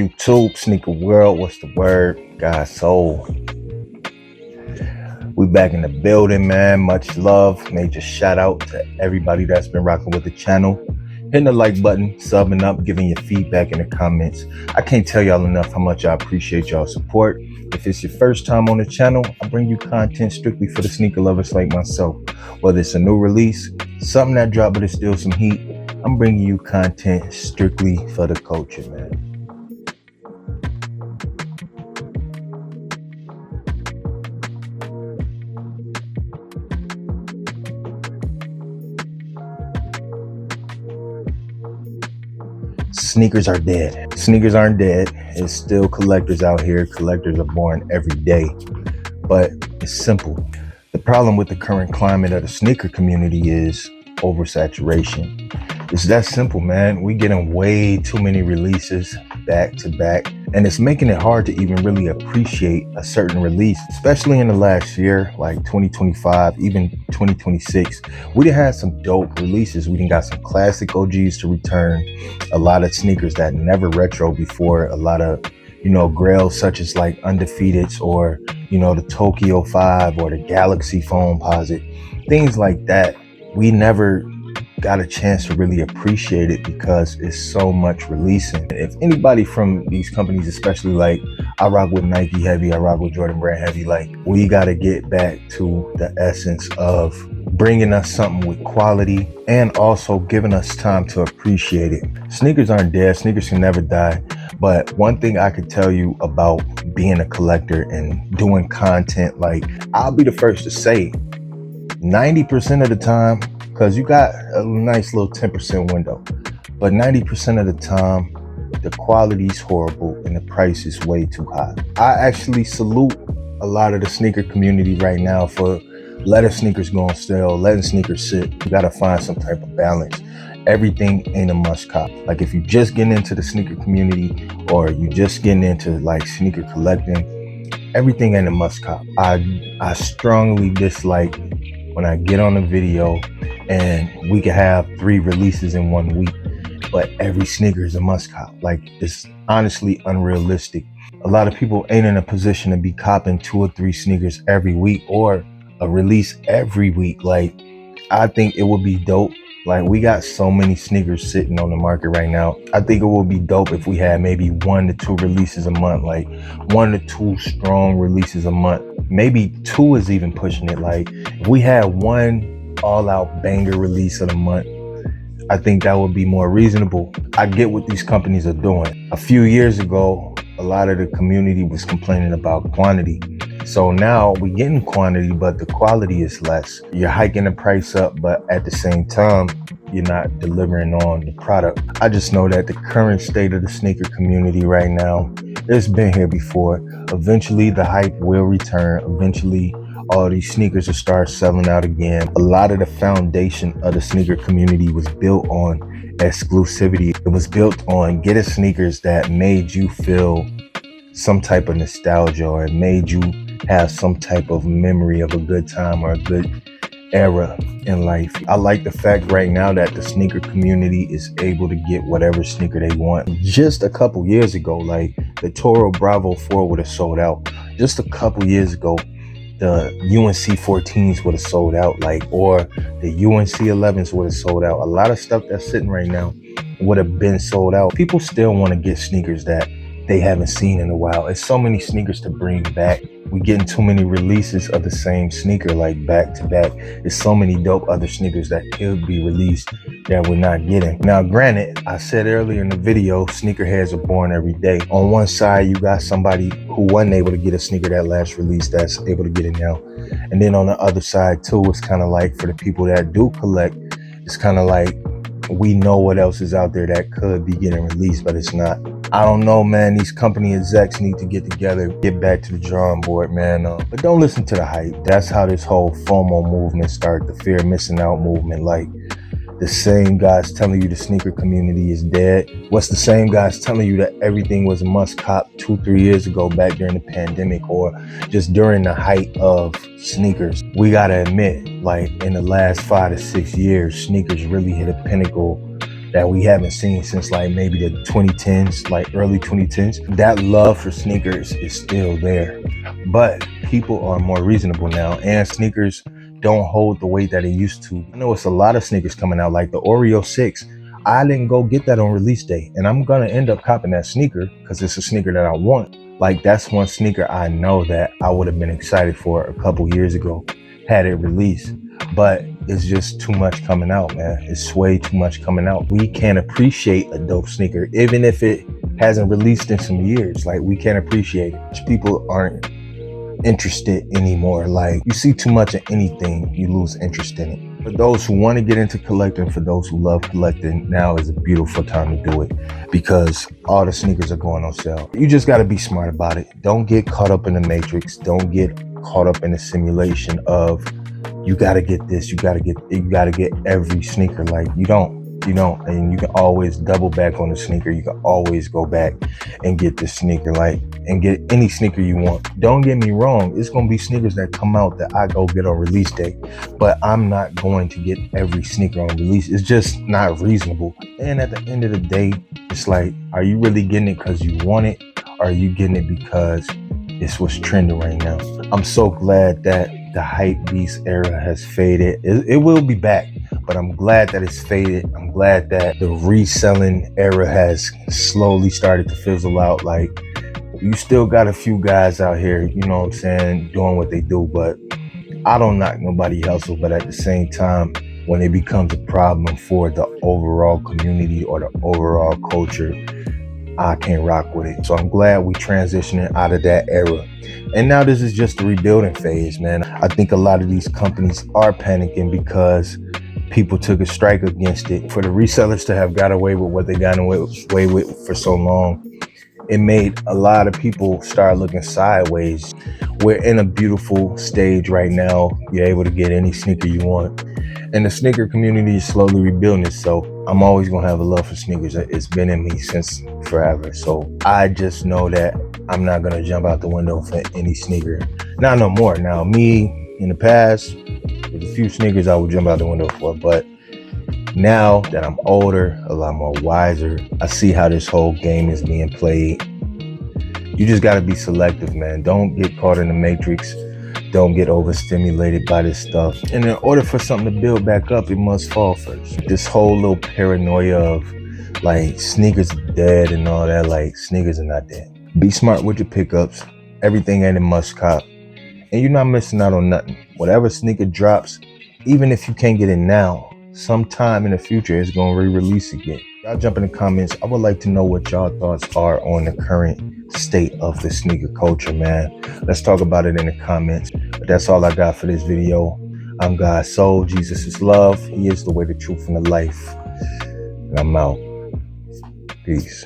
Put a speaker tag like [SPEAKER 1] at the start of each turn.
[SPEAKER 1] YouTube, Sneaker World, what's the word? God soul. We back in the building, man. Much love. Major shout out to everybody that's been rocking with the channel. Hitting the like button, subbing up, giving your feedback in the comments. I can't tell y'all enough how much I appreciate y'all's support. If it's your first time on the channel, I bring you content strictly for the sneaker lovers like myself. Whether it's a new release, something that dropped but it's still some heat, I'm bringing you content strictly for the culture, man. Sneakers are dead. Sneakers aren't dead. It's still collectors out here. Collectors are born every day. But it's simple. The problem with the current climate of the sneaker community is oversaturation. It's that simple, man. We getting way too many releases back to back, and it's making it hard to even really appreciate a certain release, especially in the last year, like 2025, even 2026. We done had some dope releases. We done got some classic OGs to return, a lot of sneakers that never retro before, a lot of, grails such as like Undefeateds or, the Tokyo 5 or the Galaxy Foamposite, things like that. We never got a chance to really appreciate it because it's so much releasing. If anybody from these companies, especially like I rock with Nike heavy, I rock with Jordan Brand heavy, like we got to get back to the essence of bringing us something with quality and also giving us time to appreciate it. Sneakers aren't dead. Sneakers can never die. But one thing I could tell you about being a collector and doing content, like I'll be the first to say 90% of the time, because you got a nice little 10% window, but 90% of the time, the quality is horrible and the price is way too high. I actually salute a lot of the sneaker community right now for letting sneakers go on sale, letting sneakers sit. You gotta find some type of balance. Everything ain't a must cop. Like if you just getting into the sneaker community or you just getting into like sneaker collecting, everything ain't a must cop. I strongly dislike when I get on a video and we can have 3 releases in 1 week, but every sneaker is a must cop. Like it's honestly unrealistic. A lot of people ain't in a position to be copping 2 or 3 sneakers every week or a release every week. Like I think it would be dope. Like we got so many sneakers sitting on the market right now. I think it would be dope if we had maybe 1 to 2 releases a month, like 1 to 2 strong releases a month. Maybe 2 is even pushing it. Like if we had 1 all-out banger release of the month, I think that would be more reasonable. I get what these companies are doing. A few years ago, a lot of the community was complaining about quantity. So now we're getting quantity, but the quality is less. You're hiking the price up, but at the same time, you're not delivering on the product. I just know that the current state of the sneaker community right now, it's been here before. Eventually the hype will return. Eventually all these sneakers will start selling out again. A lot of the foundation of the sneaker community was built on exclusivity. It was built on getting sneakers that made you feel some type of nostalgia, or it made you have some type of memory of a good time or a good era in life. I like the fact right now that the sneaker community is able to get whatever sneaker they want. Just a couple years ago, like the Toro Bravo 4 would have sold out. Just a couple years ago, the UNC 14s would have sold out, like, or the UNC 11s would have sold out. A lot of stuff that's sitting right now would have been sold out. People still want to get sneakers that they haven't seen in a while. It's so many sneakers to bring back. We getting too many releases of the same sneaker, like back to back. There's so many dope other sneakers that could be released that we're not getting. Now, granted, I said earlier in the video, sneakerheads are born every day. On one side, you got somebody who wasn't able to get a sneaker that last release that's able to get it now. And then on the other side too, it's kind of like for the people that do collect, it's kind of like we know what else is out there that could be getting released, but it's not. I don't know, man. These company execs need to get together, get back to the drawing board, man. But don't listen to the hype. That's how this whole FOMO movement started, the fear of missing out movement. Like the same guys telling you the sneaker community is dead. What's the same guys telling you that everything was a must cop 2-3 years ago back during the pandemic or just during the height of sneakers? We gotta admit, like in the last 5 to 6 years, sneakers really hit a pinnacle that we haven't seen since like maybe the 2010s, like early 2010s. That love for sneakers is still there, but people are more reasonable now, and sneakers don't hold the weight that it used to. I know it's a lot of sneakers coming out, like the Oreo 6. I didn't go get that on release day, and I'm gonna end up copping that sneaker because it's a sneaker that I want. Like, that's one sneaker I know that I would have been excited for a couple years ago had it released, but it's just too much coming out, man. It's way too much coming out. We can't appreciate a dope sneaker, even if it hasn't released in some years. Like, we can't appreciate it. People aren't interested anymore. Like, you see too much of anything, you lose interest in it. For those who want to get into collecting, for those who love collecting, now is a beautiful time to do it because all the sneakers are going on sale. You just got to be smart about it. Don't get caught up in the matrix. Don't get caught up in the simulation of you got to get this, you got to get every sneaker. Like, you don't, and you can always double back on the sneaker. You can always go back and get the sneaker, like, and get any sneaker you want. Don't get me wrong, it's gonna be sneakers that come out that I go get on release day, but I'm not going to get every sneaker on release. It's just not reasonable. And at the end of the day, it's like, are you really getting it because you want it, or are you getting it because it's what's trending right now? I'm so glad that the hype beast era has faded. It will be back, but I'm glad that it's faded. I'm glad that the reselling era has slowly started to fizzle out. Like, you still got a few guys out here, you know what I'm saying, doing what they do, but I don't knock nobody hustle. But at the same time, when it becomes a problem for the overall community or the overall culture, I can't rock with it. So I'm glad we transitioning out of that era. And now this is just the rebuilding phase, man. I think a lot of these companies are panicking because people took a strike against it. For the resellers to have got away with what they got away with for so long, it made a lot of people start looking sideways. We're in a beautiful stage right now. You're able to get any sneaker you want. And the sneaker community is slowly rebuilding itself. I'm always gonna have a love for sneakers. It's been in me since forever. So I just know that I'm not gonna jump out the window for any sneaker. Not no more. Now, me in the past, there's a few sneakers I would jump out the window for, but now that I'm older, a lot more wiser, I see how this whole game is being played. You just gotta be selective, man. Don't get caught in the matrix. Don't get overstimulated by this stuff. And in order for something to build back up, it must fall first. This whole little paranoia of like sneakers are dead and all that, like, sneakers are not dead. Be smart with your pickups. Everything ain't a must cop. And you're not missing out on nothing. Whatever sneaker drops, even if you can't get it now, sometime in the future it's gonna re-release again. Y'all jump in the comments. I would like to know what y'all thoughts are on the current state of the sneaker culture, man. Let's talk about it in the comments. But that's all I got for this video. I'm God's soul. Jesus is love. He is the way, the truth, and the life. And I'm out. Peace.